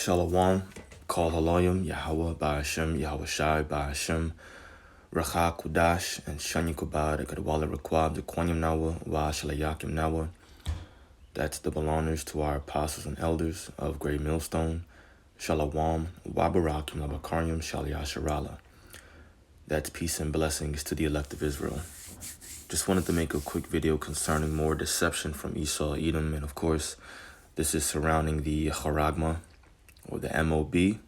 Shalom, Kol Haloyim, Yahweh, Ba'ashem, Yahweh Shai, Ba'ashem, Racha Kudash, and Shani Kubad, Gadwala Rakwab, the Kwanyam Nawa, Wa Shalayakim Nawa. That's double honors to our apostles and elders of Great Millstone. Shalom, Wabarakim, Labakaryam, Shaliyasharala. That's peace and blessings to the elect of Israel. Just wanted to make a quick video concerning more deception from Esau, Edom, and of course, this is surrounding the Charagma, or the MOB,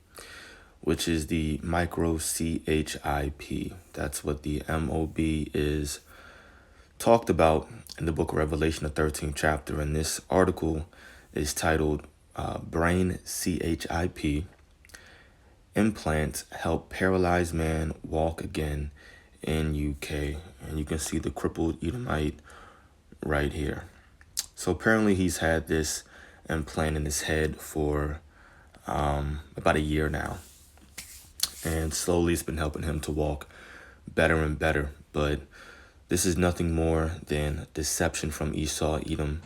which is the micro CHIP. That's what the MOB is talked about in the book of Revelation, the 13th chapter. And this article is titled Brain CHIP, Implants Help Paralyzed Man Walk Again in UK. And you can see the crippled Edomite right here. So apparently he's had this implant in his head for about a year now, and slowly it's been helping him to walk better and better. But this is nothing more than deception from Esau Edom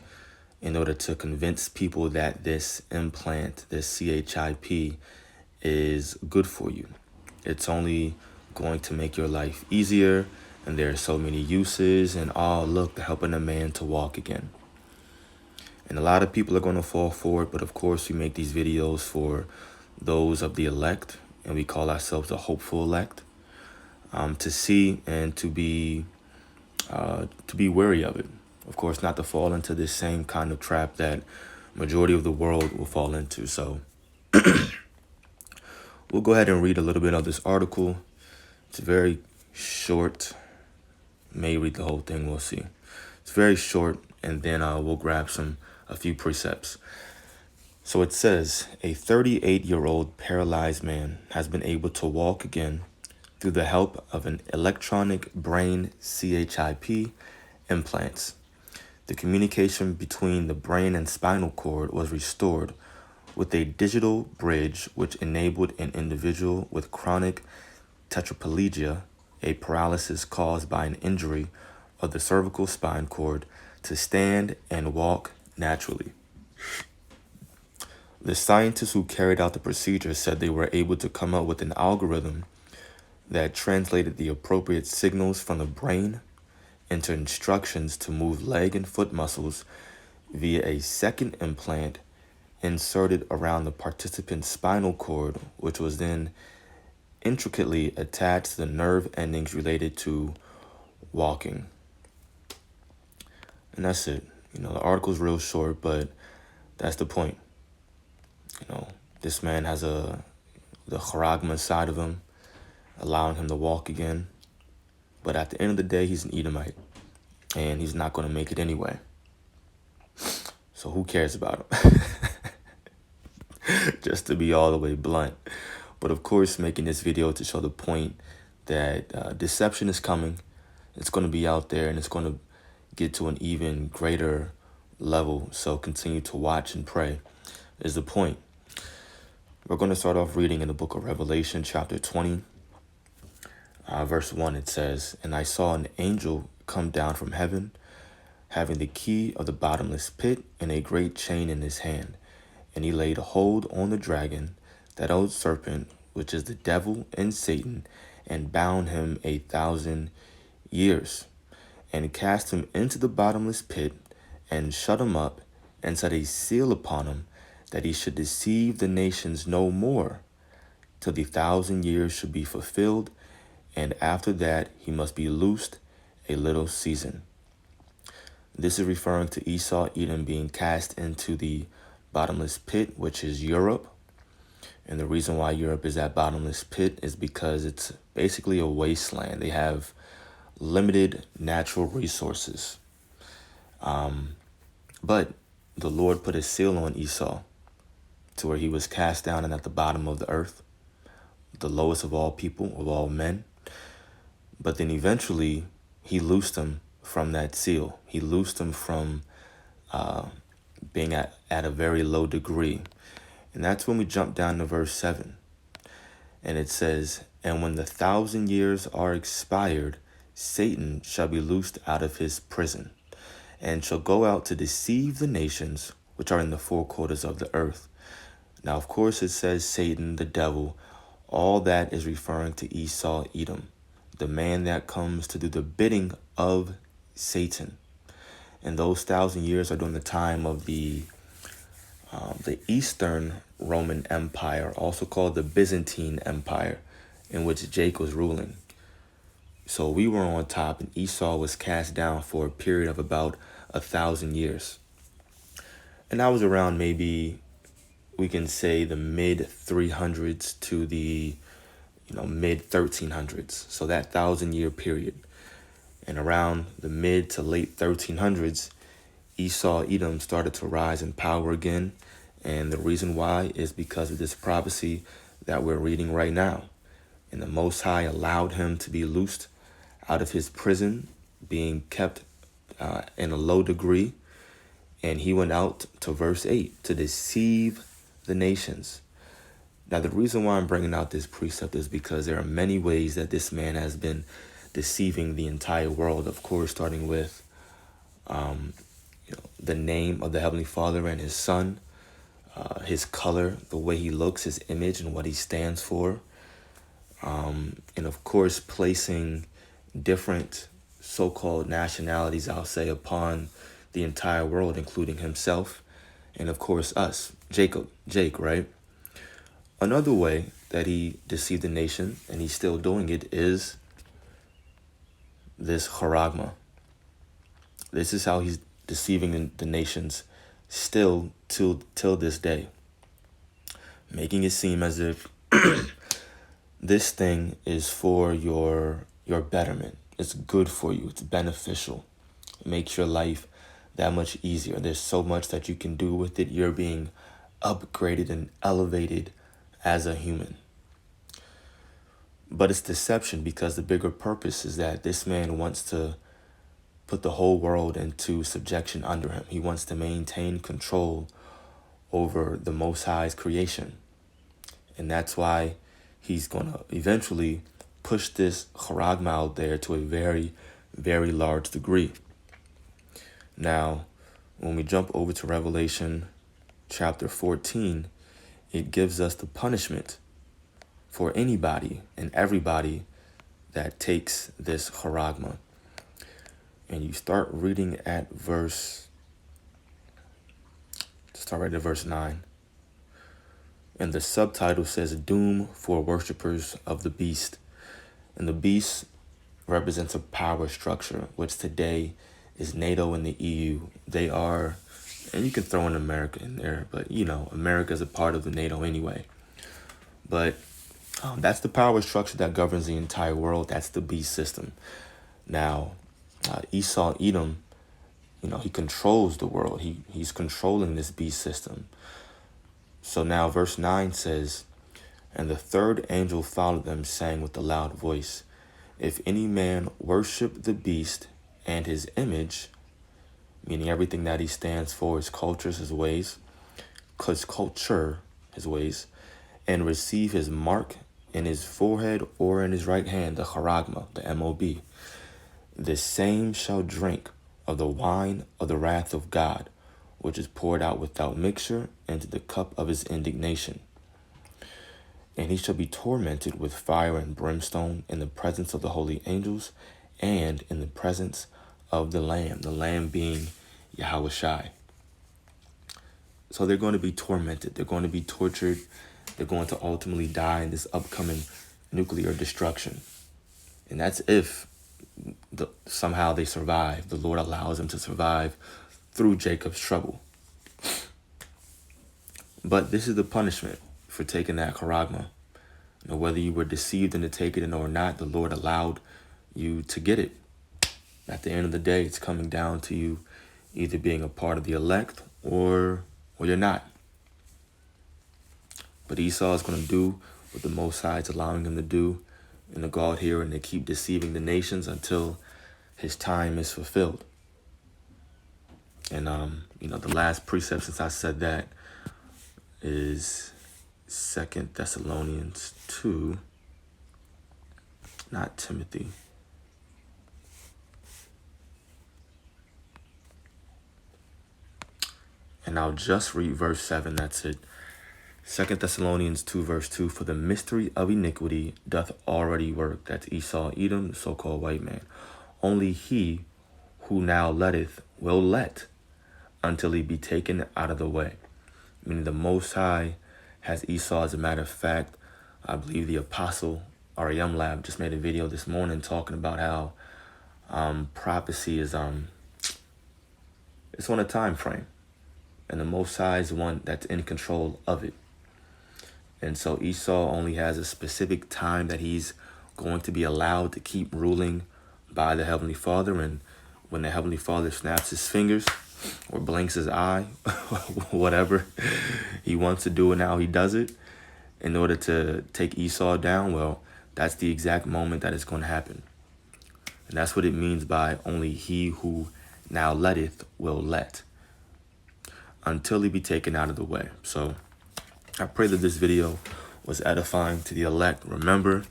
in order to convince people that this implant, this CHIP, is good for you. It's only going to make your life easier, and there are so many uses, and look, they're helping a man to walk again. And a lot of people are going to fall for it, but of course we make these videos for those of the elect, and we call ourselves the hopeful elect, to see and to be wary of it. Of course, not to fall into this same kind of trap that majority of the world will fall into. So we'll go ahead and read a little bit of this article. It's very short. May read the whole thing, we'll see. It's very short, and then we'll grab a few precepts. So it says, a 38-year-old paralyzed man has been able to walk again through the help of an electronic brain CHIP implants. The communication between the brain and spinal cord was restored with a digital bridge which enabled an individual with chronic tetraplegia, a paralysis caused by an injury of the cervical spine cord, to stand and walk naturally. The scientists who carried out the procedure said they were able to come up with an algorithm that translated the appropriate signals from the brain into instructions to move leg and foot muscles via a second implant inserted around the participant's spinal cord, which was then intricately attached to the nerve endings related to walking. And that's it. The article's real short, but that's the point. This man has the charagma side of him, allowing him to walk again. But at the end of the day, he's an Edomite, and he's not going to make it anyway. So who cares about him? Just to be all the way blunt. But of course, making this video to show the point that deception is coming. It's going to be out there, and it's going to get to an even greater level. So continue to watch and pray is the point. We're going to start off reading in the book of Revelation, chapter 20, verse 1. It says, "And I saw an angel come down from heaven, having the key of the bottomless pit and a great chain in his hand. And he laid hold on the dragon, that old serpent, which is the devil and Satan, and bound him 1,000 years, and cast him into the bottomless pit, and shut him up, and set a seal upon him, that he should deceive the nations no more, till the 1,000 years should be fulfilled, and after that he must be loosed a little season." This is referring to Esau Edom being cast into the bottomless pit, which is Europe. And the reason why Europe is that bottomless pit is because it's basically a wasteland. They have limited natural resources. But the Lord put a seal on Esau to where he was cast down and at the bottom of the earth, the lowest of all people, of all men. But then eventually he loosed him from that seal. He loosed him from being at a very low degree. And that's when we jump down to verse 7. And it says, "And when the 1,000 years are expired, Satan shall be loosed out of his prison, and shall go out to deceive the nations which are in the four quarters of the earth, Now, of course, it says Satan, the devil. All that is referring to Esau, Edom, the man that comes to do the bidding of Satan. And those 1,000 years are during the time of the Eastern Roman Empire, also called the Byzantine Empire, in which Jake was ruling. So we were on top, and Esau was cast down for a period of about 1,000 years. And that was around maybe, we can say, the mid 300s to the mid 1300s. So that 1,000 year period. And around the mid to late 1300s, Esau, Edom started to rise in power again. And the reason why is because of this prophecy that we're reading right now. And the Most High allowed him to be loosed out of his prison, being kept in a low degree. And he went out to verse 8 to deceive the nations. Now, the reason why I'm bringing out this precept is because there are many ways that this man has been deceiving the entire world. Of course, starting with the name of the Heavenly Father and his Son, his color, the way he looks, his image, and what he stands for. And of course, placing different so-called nationalities, I'll say, upon the entire world, including himself, and of course us, Jake, right? Another way that he deceived the nation, and he's still doing it, is this charagma. This is how he's deceiving the nations still till this day, making it seem as if this thing is for your betterment. It's good for you. It's beneficial. It makes your life that much easier. There's so much that you can do with it. You're being upgraded and elevated as a human. But it's deception, because the bigger purpose is that this man wants to put the whole world into subjection under him. He wants to maintain control over the Most High's creation. And that's why he's going to eventually push this charagma out there to a very, very large degree. Now, when we jump over to Revelation chapter 14, it gives us the punishment for anybody and everybody that takes this charagma. And you start reading at verse 9. And the subtitle says, Doom for Worshippers of the Beast. And the beast represents a power structure, which today is NATO and the EU. They are, and you can throw in America in there, but America is a part of the NATO anyway. But that's the power structure that governs the entire world. That's the beast system. Now, Esau, Edom, he controls the world. He's controlling this beast system. So now verse 9 says, And the third angel followed them, saying with a loud voice, If any man worship the beast and his image, meaning everything that he stands for, his cultures, his ways, and receive his mark in his forehead or in his right hand, the charagma, the MOB, the same shall drink of the wine of the wrath of God, which is poured out without mixture into the cup of his indignation. And he shall be tormented with fire and brimstone in the presence of the holy angels and in the presence of the Lamb being Yahushai. So they're going to be tormented. They're going to be tortured. They're going to ultimately die in this upcoming nuclear destruction. And that's if somehow they survive. The Lord allows them to survive through Jacob's trouble. But this is the punishment for taking that charagma. Whether you were deceived into taking it or not, the Lord allowed you to get it. At the end of the day, it's coming down to you either being a part of the elect or you're not. But Esau is going to do what the Most High is allowing him to do, and to go out here and to keep deceiving the nations until his time is fulfilled. And, the last precept, since I said that, is 2 Thessalonians 2, not Timothy. And I'll just read verse 7, that's it. 2 Thessalonians 2 verse 2, for the mystery of iniquity doth already work. That's Esau, Edom, the so-called white man. Only he who now letteth will let until he be taken out of the way. Meaning the Most High has Esau. As a matter of fact, I believe the Apostle Ariam Lab just made a video this morning talking about how prophecy is it's on a time frame, and the Most High is the one that's in control of it. And so Esau only has a specific time that he's going to be allowed to keep ruling by the Heavenly Father. And when the Heavenly Father snaps his fingers or blinks his eye, whatever he wants to do and how he does it in order to take Esau down, well, that's the exact moment that is going to happen. And that's what it means by only he who now letteth will let until he be taken out of the way. So I pray that this video was edifying to the elect. Remember,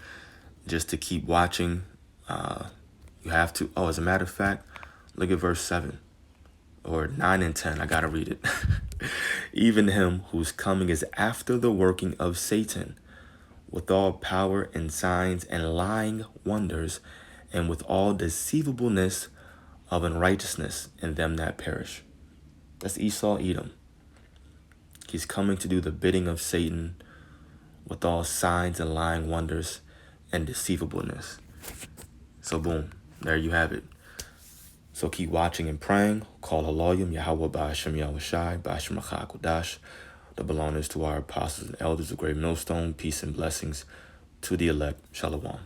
just to keep watching. You have to. Oh, as a matter of fact, look at verse 7 or 9 and 10. I got to read it. Even him whose coming is after the working of Satan, with all power and signs and lying wonders, and with all deceivableness of unrighteousness in them that perish. That's Esau, Edom. He's coming to do the bidding of Satan with all signs and lying wonders and deceivableness. So boom, there you have it. So keep watching and praying. Call Haloyim, Yahweh Ba'ashem Yahushai, Ba'ashem Rachakudash. The belongings to our apostles and elders of Great Millstone. Peace and blessings to the elect. Shalom.